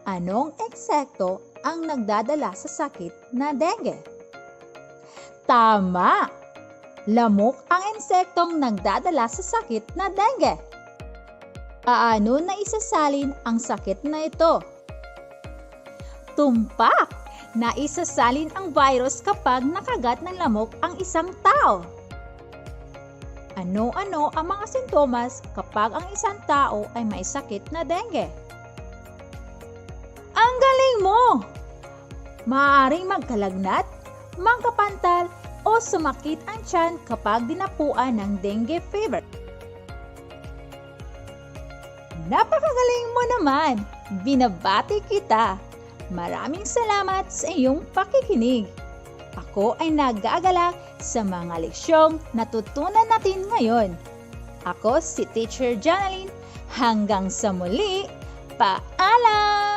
Anong eksekto ang nagdadala sa sakit na dengue? Tama! Lamok ang insektong nagdadala sa sakit na dengue. Paano naisasalin ang sakit na ito? Tumpak! Naisasalin ang virus kapag nakagat ng lamok ang isang tao. Ano-ano ang mga sintomas kapag ang isang tao ay may sakit na dengue? Ang galing mo! Maaaring magkalagnat, magkapantal, o sumakit ang tiyan kapag dinapuan ng dengue fever. Napakagaling mo naman! Binabati kita! Maraming salamat sa iyong pakikinig. Ako ay nag-aagalak sa mga leksyong natutunan natin ngayon. Ako si Teacher Janalyn. Hanggang sa muli, paalam!